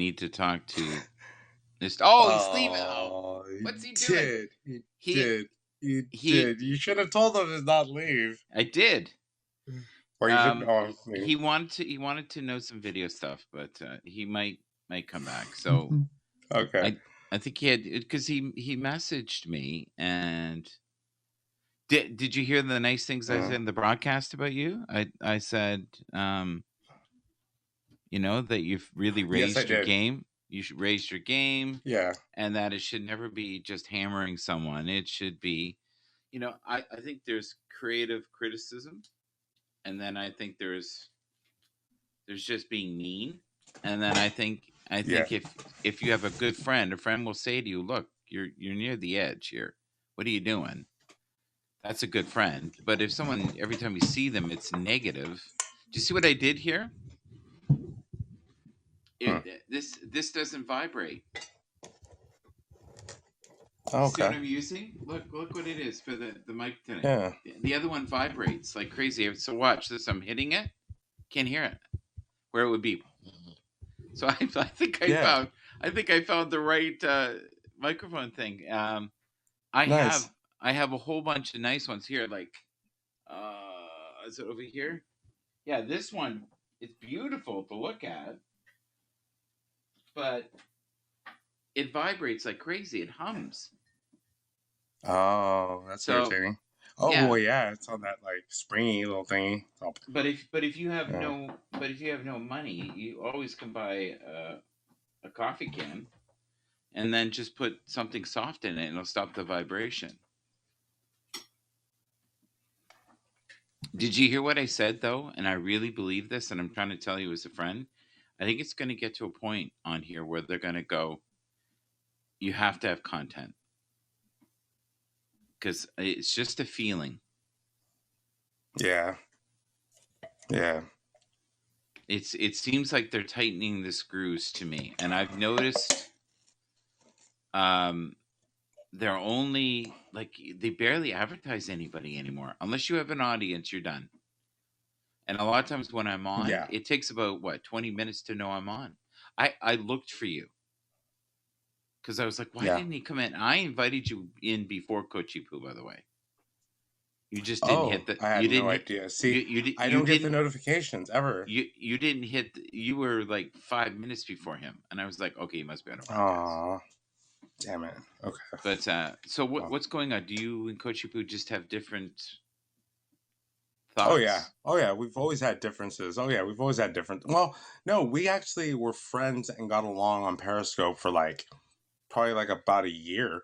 need to talk to this. Oh, he's leaving. Oh, Oh, you what's he doing? did. You He did. You he. did. You should have told him to not leave. I did. Or you should honestly. He wanted to know some video stuff, but he might come back. So Okay. I think he had because he messaged me and did you hear the nice things I said in the broadcast about you? I said that you've really Yes, I raised your did. game. You should raise your game. Yeah. And that it should never be just hammering someone. It should be, I think there's creative criticism, and then I think there's just being mean, and then I think Yeah. if you have a good friend, a friend will say to you, "Look, you're near the edge here. What are you doing?" That's a good friend. But if someone every time you see them, it's negative. Do you see what I did here? This doesn't vibrate. Okay. See what I'm using? Look what it is for the mic tonight. Yeah. The other one vibrates like crazy. So watch this. I'm hitting it. Can't hear it. Where it would be. So I think I found the right microphone thing. I have a whole bunch of nice ones here. Like, is it over here? Yeah, this one is beautiful to look at, but it vibrates like crazy. It hums. Oh, that's irritating. Oh, yeah. well, yeah, it's on that like springy little thingy. Oh. But if you have no money, you always can buy a coffee can, and then just put something soft in it, and it'll stop the vibration. Did you hear what I said though? And I really believe this, and I'm trying to tell you as a friend. I think it's going to get to a point on here where they're going to go, you have to have content. Because it's just a feeling. Yeah. Yeah. It seems like they're tightening the screws to me. And I've noticed they're only, like, they barely advertise anybody anymore. Unless you have an audience, you're done. And a lot of times when I'm on, it takes about, 20 minutes to know I'm on. I looked for you. Because I was like, why didn't he come in? I invited you in before Coachy Poo, by the way. You just didn't hit the. I had no idea. See, I don't get the notifications ever. You didn't hit. You were like 5 minutes before him, and I was like, okay, he must be on a podcast. Aw, damn it. Okay. But so what's going on? Do you and Coachy Poo just have different thoughts? Oh yeah. We've always had differences. We've always had different. Well, no, we actually were friends and got along on Periscope for probably about a year.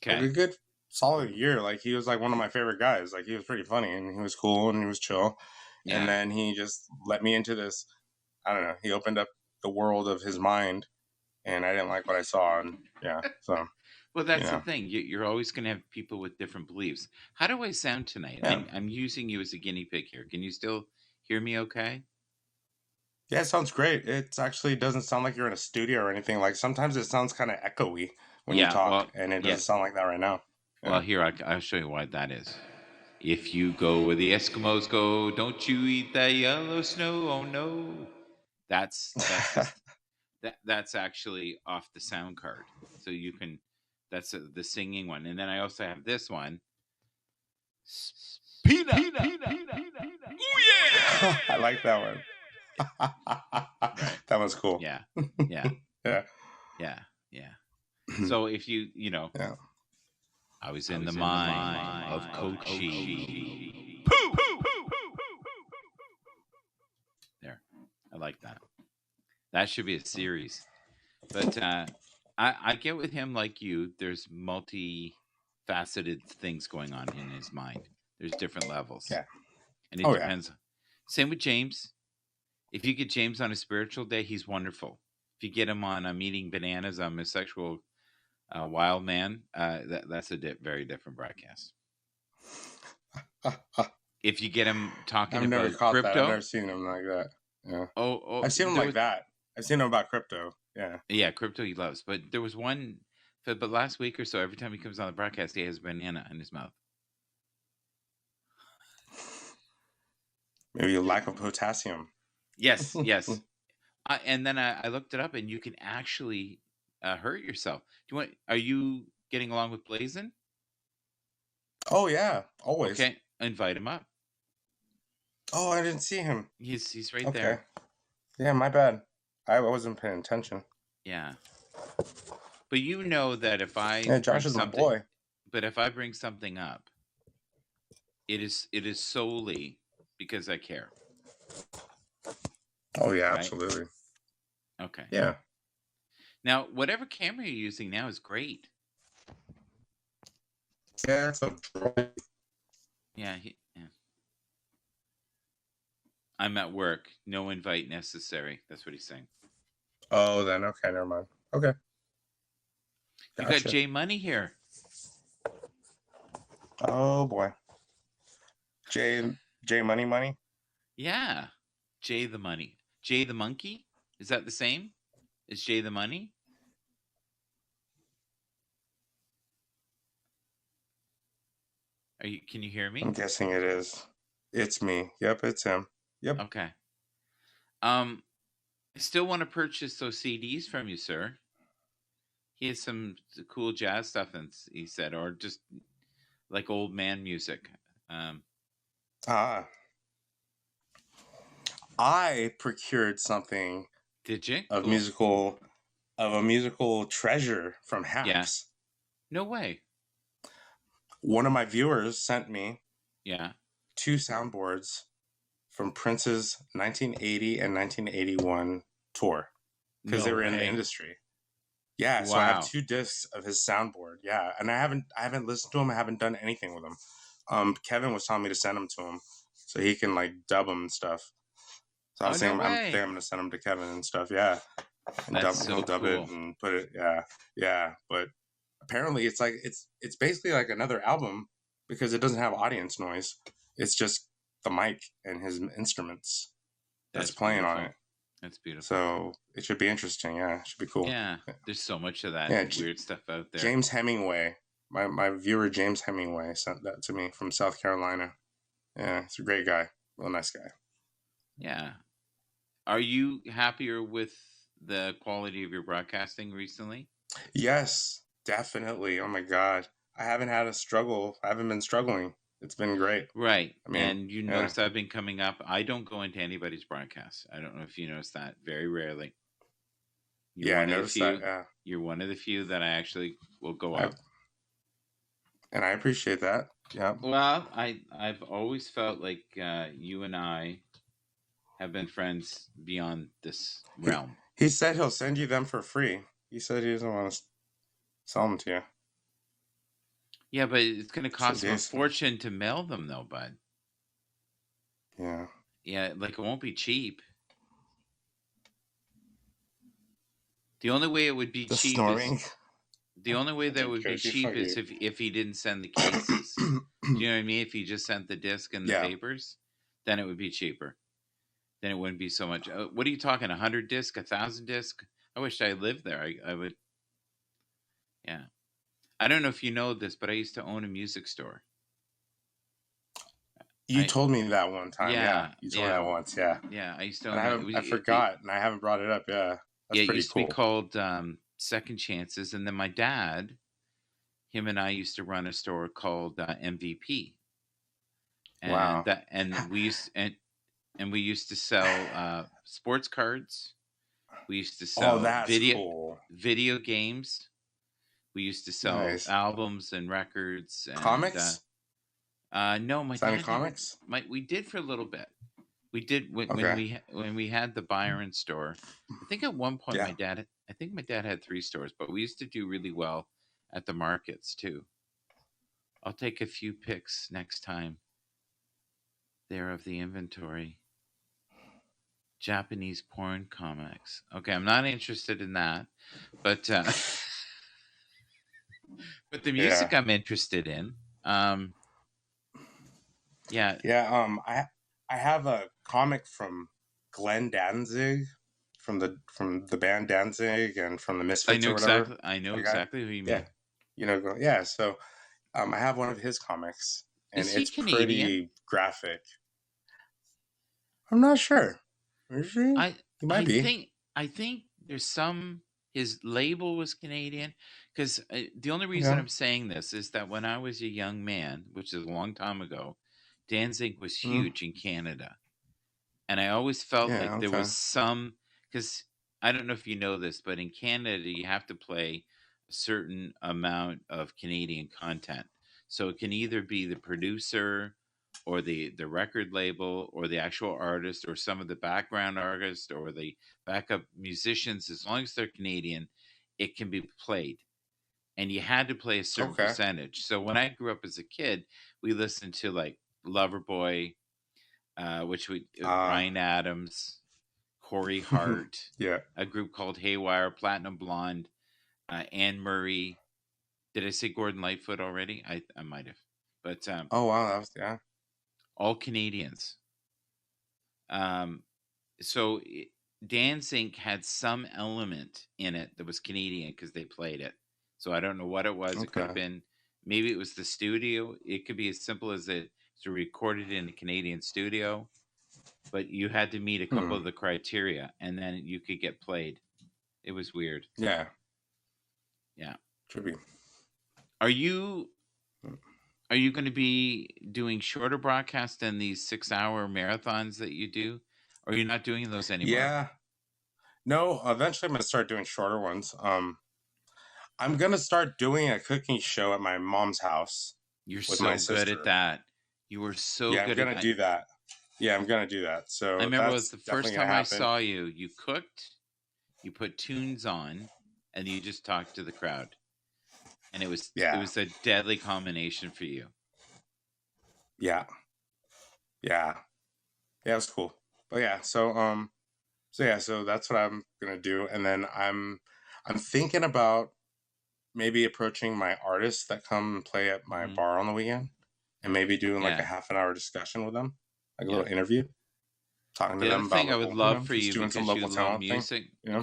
Okay. Like a good solid year. Like he was like one of my favorite guys. Like he was pretty funny and he was cool and he was chill. Yeah. And then he just let me into this. I don't know. He opened up the world of his mind, and I didn't like what I saw. And yeah, so. Well, that's the thing. You're always going to have people with different beliefs. How do I sound tonight? Yeah. I'm using you as a guinea pig here. Can you still hear me okay? Yeah, it sounds great. It actually doesn't sound like you're in a studio or anything. Like sometimes it sounds kind of echoey when you talk, and it doesn't sound like that right now. Yeah. Well, here, I'll show you why that is. If you go where the Eskimos go, don't you eat that yellow snow. Oh, no. That's that's actually off the sound card. So you can, that's the singing one. And then I also have this one. Peanut. Ooh, yeah. I like that one. That was cool. Yeah. Mm-hmm. So if you I was in the mind of Coachy Poo. There. I like that. That should be a series. But I get with him like you. There's multi-faceted things going on in his mind. There's different levels. Yeah. And it depends. Yeah. Same with James. If you get James on a spiritual day, he's wonderful. If you get him on I'm eating bananas, I'm a sexual wild man, that's a very different broadcast. If you get him talking about crypto. I've never seen him like that. Yeah. Oh, I've seen him like that. I've seen him about crypto. Yeah. Yeah, crypto he loves. But there was one, but last week or so, every time he comes on the broadcast, he has a banana in his mouth. Maybe a lack of potassium. Yes. And then I looked it up, and you can actually hurt yourself. Are you getting along with Blazin? Oh yeah, always. Okay, invite him up. Oh, I didn't see him. He's right Okay. there. Yeah, my bad. I wasn't paying attention. Yeah. But you know that if I Yeah, Josh bring is my something, boy. but if I bring something up, it is solely because I care. Oh yeah, Right? absolutely. Okay. Yeah. Now, whatever camera you're using now is great. Yeah, it's a droid. Yeah. I'm at work. No invite necessary. That's what he's saying. Oh, then okay, never mind. Okay. You got J Money here. Oh boy. J Money? Yeah. Jay the Money. Jay the Monkey? Is that the same? Is Jay the Money? Can you hear me? I'm guessing it is. It's me. Yep, it's him. Yep. Okay. I still want to purchase those CDs from you, sir. He has some cool jazz stuff, and he said, or just like old man music. I procured something. Did you? Of a musical treasure from Hacks. Yeah. No way. One of my viewers sent me 2 soundboards from Prince's 1980 and 1981 tour because they were in the industry. Yeah, wow. So I have 2 discs of his soundboard. Yeah, and I haven't listened to him. I haven't done anything with them. Kevin was telling me to send them to him so he can like dub them and stuff. So I was saying I'm going to send them to Kevin and stuff. Yeah, and he'll dub it and put it. Yeah. But apparently it's like it's basically like another album because it doesn't have audience noise. It's just the mic and his instruments that's playing beautiful. On it. That's beautiful. So it should be interesting. Yeah, it should be cool. Yeah, there's so much of that weird stuff out there. James Hemingway, my viewer James Hemingway sent that to me from South Carolina. Yeah, he's a great guy. Real nice guy. Yeah. Are you happier with the quality of your broadcasting recently? Yes, definitely. Oh my God. I haven't had a struggle. I haven't been struggling. It's been great. Right. I mean, and you notice I've been coming up. I don't go into anybody's broadcast. I don't know if you noticed that. Very rarely. I noticed that. Yeah. You're one of the few that I actually will go up. And I appreciate that. Yeah. Well, I've always felt like you and I have been friends beyond this realm. He said he'll send you them for free. He said he doesn't want to sell them to you. Yeah, but it's going to cost him a fortune to mail them, though, bud. Yeah. Yeah, like it won't be cheap. The only way it would be cheap is the only way that would be cheap is if he didn't send the cases. Do you know what I mean? If he just sent the disc and the papers, then it would be cheaper. Then it wouldn't be so much. What are you talking? 100 disc, 1,000 disc? I wish I lived there. I would. Yeah. I don't know if you know this, but I used to own a music store. You told me that one time. Yeah. You told me that once. Yeah. Yeah. I used to own I forgot, and I haven't brought it up. Yeah. That's it used to be called Second Chances. And then my dad, him and I used to run a store called MVP. And wow. We used to sell sports cards. We used to sell video games. We used to sell albums and records. And, comics? No, my dad comics. We did for a little bit. We did when we had the Byron store. I think at one point my dad had 3 stores, but we used to do really well at the markets too. I'll take a few pics next time. There of the inventory. Japanese porn comics. Okay, I'm not interested in that, but but the music I'm interested in. I have a comic from Glenn Danzig, from the band Danzig and from the Misfits. I know exactly who you mean. Yeah. So, I have one of his comics, and it's Canadian? Pretty graphic. I'm not sure. Is he? He might be. I think there's some. His label was Canadian, because the only reason Yeah. I'm saying this is that when I was a young man, which is a long time ago, Danzig was Mm, huge in Canada, and I always felt yeah. like there Okay. was some, because I don't know if you know this, but in Canada you have to play a certain amount of Canadian content. So it can either be the producer or the record label or the actual artist or some of the background artists or the backup musicians. As long as they're Canadian, it can be played. And you had to play a certain Okay. percentage. So when I grew up as a kid, we listened to like Loverboy, which we Ah. Brian Adams, Corey Hart, Yeah. a group called Haywire, Platinum Blonde, Anne Murray. Did I say Gordon Lightfoot already? I might have, but Oh wow. That was yeah. all Canadians. Um, so Danzig had some element in it that was Canadian because they played it. So I don't know what it was. It could have Okay. been, maybe it was the studio. It could be as simple as it's recorded in a Canadian studio, but you had to meet a couple Hmm. of the criteria and then you could get played. It was weird. Yeah. Yeah. Trippy. Are you Mm. are you going to be doing shorter broadcasts than these 6-hour marathons that you do? Or are you not doing those anymore? Yeah. No. Eventually, I'm gonna start doing shorter ones. I'm gonna start doing a cooking show at my mom's house You're with my so good at sister. that. You were so Yeah, I'm good at gonna that. do that. Yeah, I'm gonna do that. I So remember it was that's the definitely first gonna time I happen. saw you, you cooked, you put tunes on, and you just talked to the crowd. And it Yeah. was a deadly combination for you. Yeah. Yeah. Yeah, it was cool. But yeah, so that's what I'm gonna do. And then I'm thinking about maybe approaching my artists that come and play at my Hmm. bar on the weekend and maybe doing like a Yeah. half an hour discussion with them, like a Yeah. little interview, talking to The other them about thing I would local, love for just you doing some because you local love talent thing, music, you know?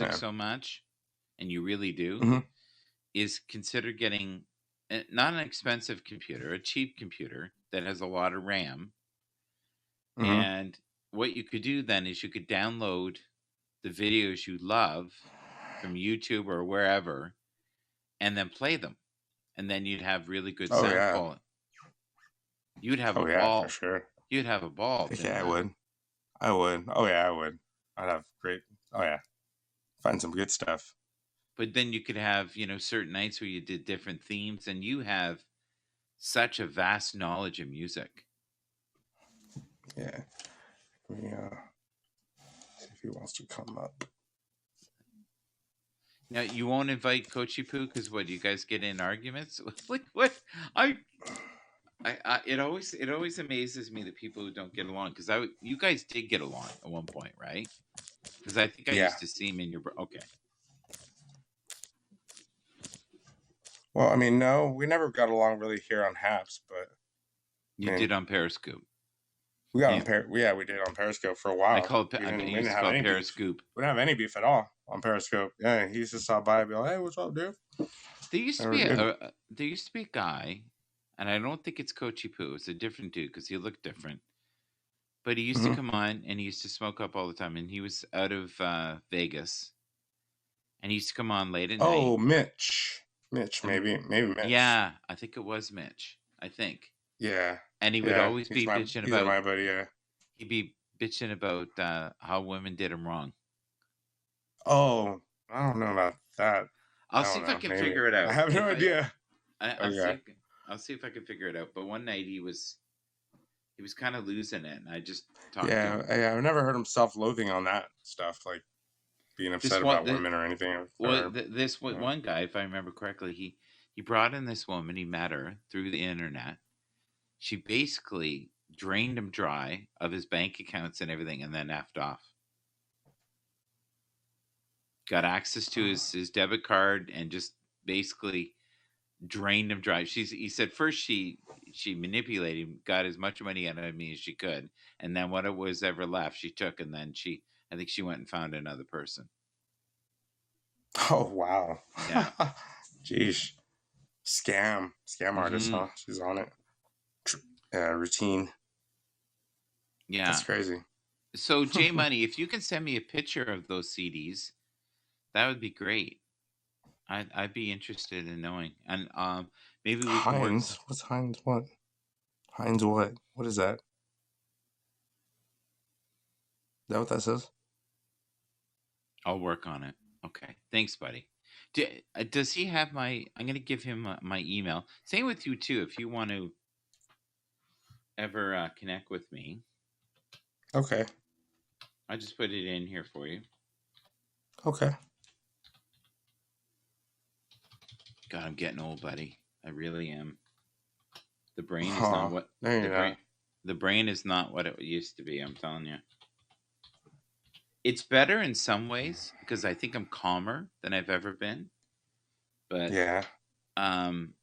Yeah. so much, and you really do, Hmm. is consider getting not an expensive computer, a cheap computer that has a lot of RAM. Hmm. And what you could do then is you could download the videos you love from YouTube or wherever and then play them. And then you'd have really good Oh sound yeah. quality. You'd have a Oh yeah, for ball. sure. You'd have a ball Heck yeah, doing I that. would. I would. Oh yeah, I would. I'd have great. Oh yeah, find some good stuff. But then you could have, certain nights where you did different themes, and you have such a vast knowledge of music. Yeah. Let me see if he wants to come up. Now you won't invite Coachy Poo because what? You guys get in arguments? Like what? I, it always amazes me that people who don't get along because you guys did get along at one point, right? Because I think I Yeah. used to see him in your okay. Well, I mean, no, we never got along really here on Haps, but You I mean, did on Periscope. we got Yeah, on yeah, we did on Periscope for a I while. called. We I didn't used to have call it any beef. Periscope. We didn't have any beef at all on Periscope. Yeah, he used to stop by and be like, "Hey, what's up, dude?" There used to And we're be good. there used to be a guy, and I don't think it's Coachy Poo. It's a different dude because he looked different. But he used to Hmm. come on and he used to smoke up all the time. And he was out of Vegas, and he used to come on late at night. Oh, Mitch. Mitch, And maybe Mitch. yeah, I think it was Mitch. I think. Yeah, And he would yeah. always be bitching He's about. my buddy. Yeah. He'd be bitching about how women did him wrong. Oh, I don't know about that. I'll I see don't if I know. can Maybe figure it I out. have no If idea. I'll Okay. see. I'll see if I can figure it out. But one night he was kind of losing it, and I just talked to him. Yeah, I've never heard him self-loathing on that stuff, like being upset about women or anything. This one guy, if I remember correctly, he brought in this woman. He met her through the internet. She basically drained him dry of his bank accounts and everything, and then effed off. Got access to his debit card and just basically drained him dry. He said first she manipulated him, got as much money out of me as she could, and then what it was ever left, she took, and then I think she went and found another person. Oh wow. Yeah. Jeez. Scam artist, huh? She's on it. Routine. Yeah. That's crazy. So J Money, if you can send me a picture of those CDs, that would be great. I'd be interested in knowing, and maybe we can work. Heinz? What's Heinz? What? Heinz what? What is that? Is that what that says? I'll work on it. Okay, thanks, buddy. Does he have my? I'm gonna give him my email. Same with you too. If you want to ever connect with me, Okay. I just put it in here for you. Okay. God, I'm getting old, buddy. I really am. The brain is not what the brain is not what it used to be. I'm telling you. It's better in some ways because I think I'm calmer than I've ever been. But yeah, in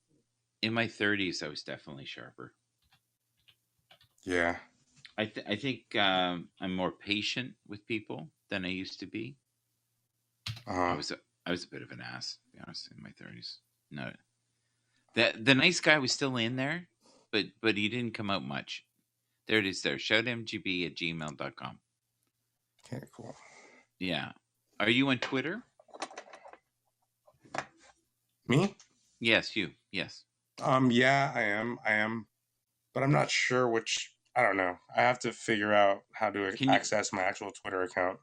my 30s, I was definitely sharper. Yeah. I think I'm more patient with people than I used to be. I was a bit of an ass, to be honest, in my 30s. No, the nice guy was still in there, but he didn't come out much. There it is. There, shoutmgb@gmail.com. Okay, cool. Yeah, are you on Twitter? Me? Yes, you. Yes. Yeah, I am, but I'm not sure which. I don't know. I have to figure out how to access my actual Twitter account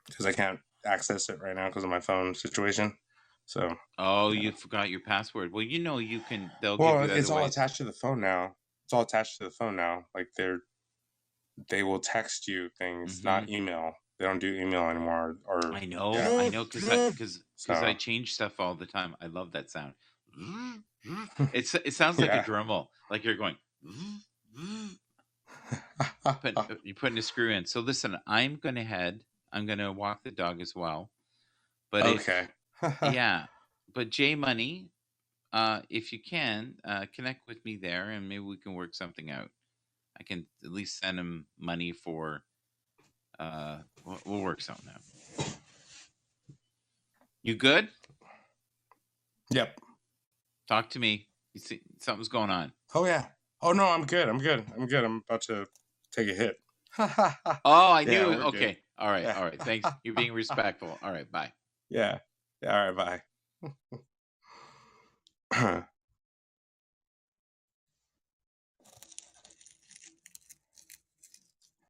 because I can't access it right now because of my phone situation. So. Oh, you forgot your password. Well, you know you can. They'll give you. It's all attached to the phone now. It's all attached to the phone now. Like they will text you things, not email. They don't do email anymore. Or I know, because I change stuff all the time. I love that sound. It sounds like a Dremel, like you're going. You're putting a screw in. So listen, I'm gonna walk the dog as well. But okay. Yeah, but J Money, if you can connect with me there, and maybe we can work something out. I can at least send him money for. We'll work something out. You good? Yep. Talk to me. You see, something's going on. Oh yeah. Oh no, I'm good. I'm about to take a hit. Oh, I knew. Okay. Good. All right. Yeah. All right. Thanks. You're being respectful. All right. Bye. Yeah. All right. Bye.